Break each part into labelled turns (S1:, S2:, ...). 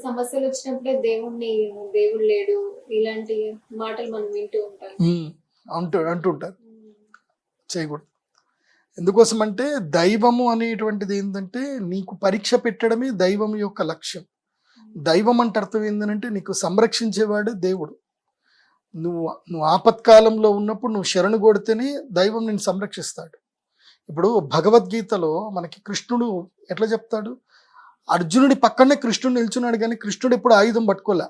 S1: సమస్యలు వచ్చినప్పుడే దేవుడు లేడు ఇలాంటి మాటలు మనం వింటూ ఉంటాం.
S2: అంటుంటారు. చేయకూడదు. ఎందుకోసం అంటే దైవము అనేటువంటిది ఏంటంటే నీకు పరీక్ష పెట్టడమే దైవం యొక్క లక్ష్యం. దైవం అంటే అర్థం ఏంటంటే నీకు సంరక్షించేవాడే దేవుడు. నువ్వు ఆపత్కాలంలో ఉన్నప్పుడు నువ్వు శరణు కొడితేనే దైవం నిన్ను సంరక్షిస్తాడు. ఇప్పుడు భగవద్గీతలో మనకి కృష్ణుడు ఎట్లా చెప్తాడు, అర్జునుడి పక్కనే కృష్ణుడు నిల్చున్నాడు, కానీ కృష్ణుడు ఎప్పుడు ఆయుధం పట్టుకోలే.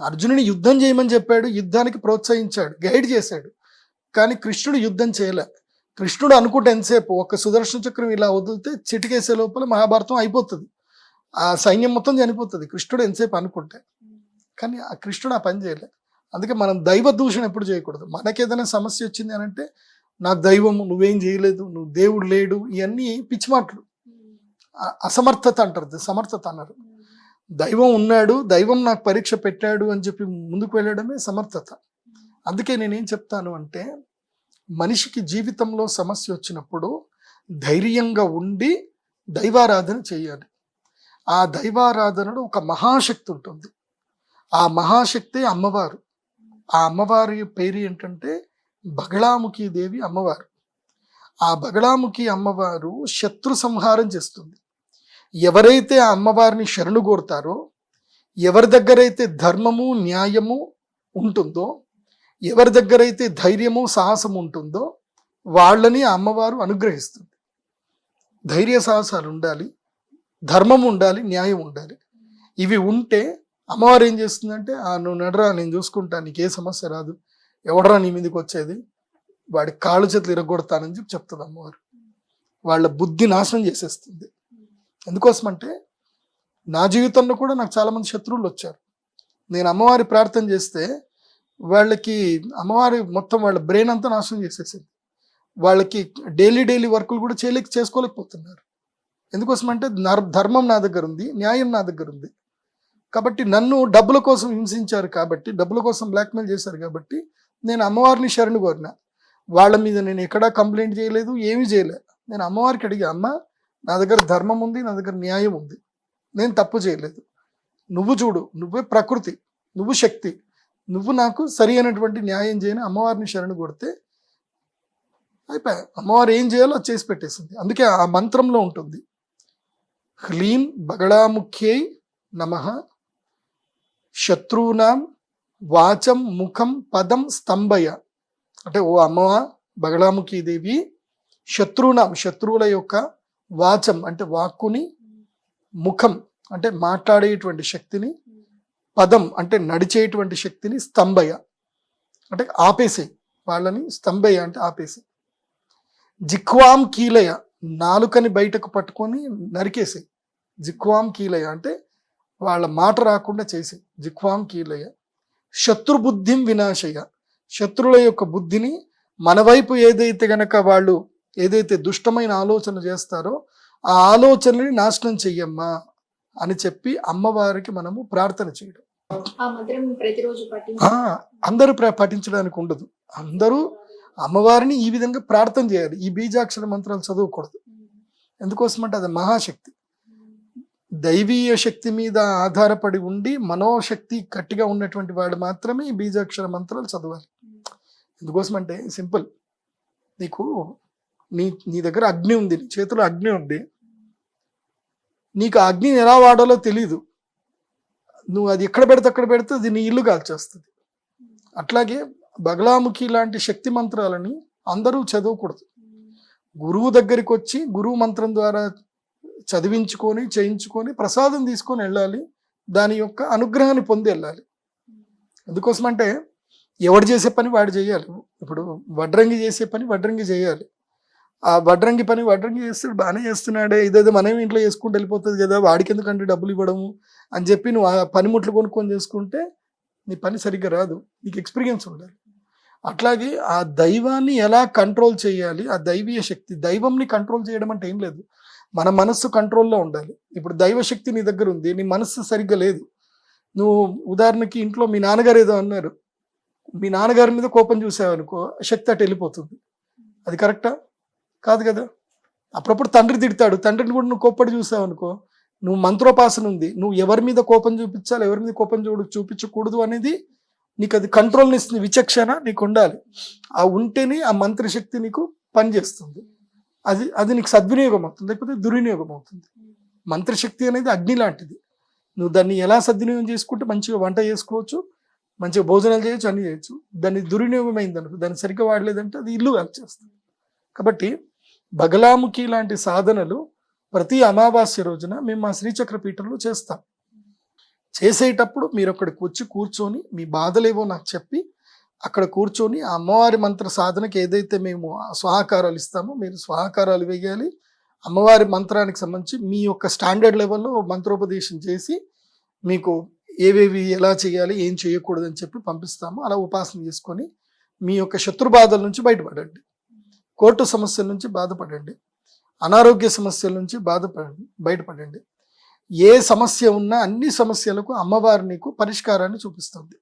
S2: అర్జునుని యుద్ధం చేయమని చెప్పాడు, యుద్ధానికి ప్రోత్సహించాడు, గైడ్ చేశాడు, కానీ కృష్ణుడు యుద్ధం చేయలే. కృష్ణుడు అనుకుంటే ఎంతసేపు ఒక సుదర్శన చక్రం ఇలా వదిలితే చిటికేసే లోపల మహాభారతం అయిపోతుంది, ఆ సైన్యం మొత్తం చనిపోతుంది, కృష్ణుడు ఎంతసేపు అనుకుంటే. కానీ ఆ కృష్ణుడు ఆ పని చేయలే. అందుకే మనం దైవ దూషణ ఎప్పుడు చేయకూడదు. మనకేదైనా సమస్య వచ్చింది అని అంటే నాకు దైవము, నువ్వేం చేయలేదు, నువ్వు దేవుడు లేడు, ఇవన్నీ పిచ్చి మాటలు, అసమర్థత అంటారు, సమర్థత అన్నారు. దైవం ఉన్నాడు, దైవం నాకు పరీక్ష పెట్టాడు అని చెప్పి ముందుకు వెళ్ళడమే సమర్థత. అందుకే నేనేం చెప్తాను అంటే మనిషికి జీవితంలో సమస్య వచ్చినప్పుడు ధైర్యంగా ఉండి దైవారాధన చేయాలి. ఆ దైవారాధనలో ఒక మహాశక్తి ఉంటుంది. ఆ మహాశక్తి అమ్మవారు. ఆ అమ్మవారి పేరు ఏంటంటే బగళాముఖి దేవి అమ్మవారు. ఆ బగళాముఖి అమ్మవారు శత్రు సంహారం చేస్తుంది. ఎవరైతే ఆ అమ్మవారిని శరణు కోరుతారో, ఎవరి దగ్గరైతే ధర్మము న్యాయము ఉంటుందో, ఎవరి దగ్గరైతే ధైర్యము సాహసం ఉంటుందో వాళ్ళని ఆ అమ్మవారు అనుగ్రహిస్తుంది. ధైర్య సాహసాలు ఉండాలి, ధర్మం ఉండాలి, న్యాయం ఉండాలి. ఇవి ఉంటే అమ్మవారు ఏం చేస్తుందంటే, నువ్వు నడరా, నేను చూసుకుంటా, నీకే సమస్య రాదు, ఎవడరా నీ మీదకి వచ్చేది, వాడి కాళ్ళు చేతులు ఇరగొడతానని చెప్పి చెప్తుంది అమ్మవారు. వాళ్ళ బుద్ధి నాశనం చేసేస్తుంది. ఎందుకోసమంటే నా జీవితంలో కూడా నాకు చాలామంది శత్రువులు వచ్చారు. నేను అమ్మవారి ప్రార్థన చేస్తే వాళ్ళకి అమ్మవారి మొత్తం వాళ్ళ బ్రెయిన్ అంతా నాశనం చేసేసింది. వాళ్ళకి డైలీ వర్కులు కూడా చేసుకోలేకపోతున్నారు. ఎందుకోసమంటే ధర్మం నా దగ్గర ఉంది, న్యాయం నా దగ్గర ఉంది. కాబట్టి నన్ను డబ్బుల కోసం హింసించారు, కాబట్టి డబ్బుల కోసం బ్లాక్మెయిల్ చేశారు, కాబట్టి నేను అమ్మవారిని శరణు కోరిన. వాళ్ళ మీద నేను ఎక్కడా కంప్లైంట్ చేయలేదు, ఏమీ చేయలేదు. నేను అమ్మవారికి అడిగా, అమ్మ నా దగ్గర ధర్మం ఉంది, నా దగ్గర న్యాయం ఉంది, నేను తప్పు చేయలేదు, నువ్వు చూడు, నువ్వే ప్రకృతి, నువ్వు శక్తి, నువ్వు నాకు సరి అయినటువంటి న్యాయం చేయని అమ్మవారిని శరణు కొడితే అయిపోయా. అమ్మవారు ఏం చేయాలో అది చేసి పెట్టేసింది. అందుకే ఆ మంత్రంలో ఉంటుంది, హ్లీం బగళాముఖ్యై నమః శత్రూనాం వాచం ముఖం పదం స్తంభయ. అంటే ఓ అమ్మవ బగళాముఖి దేవి, శత్రువుల యొక్క వాచం అంటే వాక్కుని, ముఖం అంటే మాట్లాడేటువంటి శక్తిని, పదం అంటే నడిచేటువంటి శక్తిని, స్తంభయ అంటే ఆపేసేయి, వాళ్ళని స్తంభయ అంటే ఆపేసేయి. జిక్వాం కీలయ, నాలుకని బయటకు పట్టుకొని నరికేసేయి. జిక్వాం కీలయ అంటే వాళ్ళ మాట రాకుండా చేసి, జిక్వాం కీలయ. శత్రుబుద్ధిం వినాశయ, శత్రువుల యొక్క బుద్ధిని, మన వైపు ఏదైతే గనక వాళ్ళు ఏదైతే దుష్టమైన ఆలోచన చేస్తారో ఆ ఆలోచనని నాశనం చెయ్యమ్మా అని చెప్పి అమ్మవారికి మనము ప్రార్థన చేయడం. అందరూ పఠించడానికి ఉండదు, అందరూ అమ్మవారిని ఈ విధంగా ప్రార్థన చేయాలి. ఈ బీజాక్షర మంత్రాలు చదవకూడదు. ఎందుకోసమంటే అది మహాశక్తి. దైవీయ శక్తి మీద ఆధారపడి ఉండి మనోశక్తి గట్టిగా ఉన్నటువంటి వాడు మాత్రమే ఈ బీజాక్షర మంత్రాలు చదవాలి. ఎందుకోసమంటే సింపుల్, నీకు నీ దగ్గర అగ్ని ఉంది, నీ చేతిలో అగ్ని ఉంది, నీకు ఆ అగ్నిని ఎలా వాడాలో తెలీదు, నువ్వు అది ఎక్కడ పెడితే అది నీ ఇల్లు కాల్చేస్తుంది. అట్లాగే బగళాముఖి లాంటి శక్తి మంత్రాలని అందరూ చదవకూడదు. గురువు దగ్గరికి వచ్చి గురువు మంత్రం ద్వారా చదివించుకొని చేయించుకొని ప్రసాదం తీసుకొని వెళ్ళాలి, దాని యొక్క అనుగ్రహాన్ని పొంది వెళ్ళాలి. ఎందుకోసమంటే ఎవడు చేసే పని వాడు చేయాలి. ఇప్పుడు వడ్రంగి చేసే పని వడ్రంగి చేయాలి. ఆ వడ్రంగి పని వడ్రంగి చేస్తాడు, బాగానే చేస్తున్నాడే, ఇదేదో మనం ఇంట్లో చేసుకుంటూ వెళ్ళిపోతుంది కదా, వాడికి ఎందుకంటే డబ్బులు ఇవ్వడము అని చెప్పి నువ్వు ఆ పనిముట్లు కొనుక్కొని చేసుకుంటే నీ పని సరిగ్గా రాదు, నీకు ఎక్స్పీరియన్స్ ఉండాలి. అట్లాగే ఆ దైవాన్ని ఎలా కంట్రోల్ చేయాలి, ఆ దైవీయ శక్తి, దైవంని కంట్రోల్ చేయడం అంటే ఏం లేదు, మన మనస్సు కంట్రోల్లో ఉండాలి. ఇప్పుడు దైవశక్తి నీ దగ్గర ఉంది, నీ మనస్సు సరిగ్గా లేదు. నువ్వు ఉదాహరణకి ఇంట్లో మీ నాన్నగారు ఏదో అన్నారు, మీ నాన్నగారి మీద కోపం చూసావనుకో శక్తి అటు వెళ్ళిపోతుంది. అది కరెక్టా? కాదు కదా. అప్పుడప్పుడు తండ్రి తిడతాడు, తండ్రిని కూడా నువ్వు కోప్పడి చూసావనుకో నువ్వు మంత్రోపాసన ఉంది, నువ్వు ఎవరి మీద కోపం చూపించాలి, ఎవరి మీద కోపం చూపించకూడదు అనేది నీకు అది కంట్రోల్ని ఇస్తుంది, విచక్షణ నీకు ఉండాలి. ఆ ఉంటేనే ఆ మంత్రశక్తి నీకు పనిచేస్తుంది. అది నీకు సద్వినియోగం అవుతుంది, లేకపోతే దుర్వినియోగం అవుతుంది. మంత్రశక్తి అనేది అగ్ని లాంటిది. నువ్వు దాన్ని ఎలా సద్వినియోగం చేసుకుంటే మంచిగా వంట చేసుకోవచ్చు, మంచిగా భోజనాలు చేయొచ్చు, అన్నీ చేయొచ్చు. దాన్ని దుర్వినియోగం అయిందనుకో, దాన్ని సరిగ్గా వాడలేదంటే అది ఇల్లు చేస్తుంది. కాబట్టి బగలాముఖి లాంటి సాధనలు ప్రతి అమావాస్య రోజున మేము మా శ్రీచక్ర పీఠంలో చేస్తాం. చేసేటప్పుడు మీరు అక్కడికి వచ్చి కూర్చొని మీ బాధలేవో నాకు చెప్పి అక్కడ కూర్చొని ఆ అమ్మవారి మంత్ర సాధనకి ఏదైతే మేము స్వాహాకారాలు ఇస్తామో మీరు స్వాహాకారాలు వేయాలి. అమ్మవారి మంత్రానికి సంబంధించి మీ యొక్క స్టాండర్డ్ లెవెల్లో మంత్రోపదేశం చేసి మీకు ఏవేవి ఎలా చేయాలి, ఏం చేయకూడదని చెప్పి పంపిస్తాము. అలా ఉపాసన చేసుకొని మీ యొక్క శత్రుబాధల నుంచి బయటపడండి, కోర్టు సమస్యల నుంచి బాధపడండి, అనారోగ్య సమస్యల నుంచి బయటపడండి. ఏ సమస్య ఉన్నా అన్ని సమస్యలకు అమ్మవారు నీకు పరిష్కారాన్ని చూపిస్తుంది.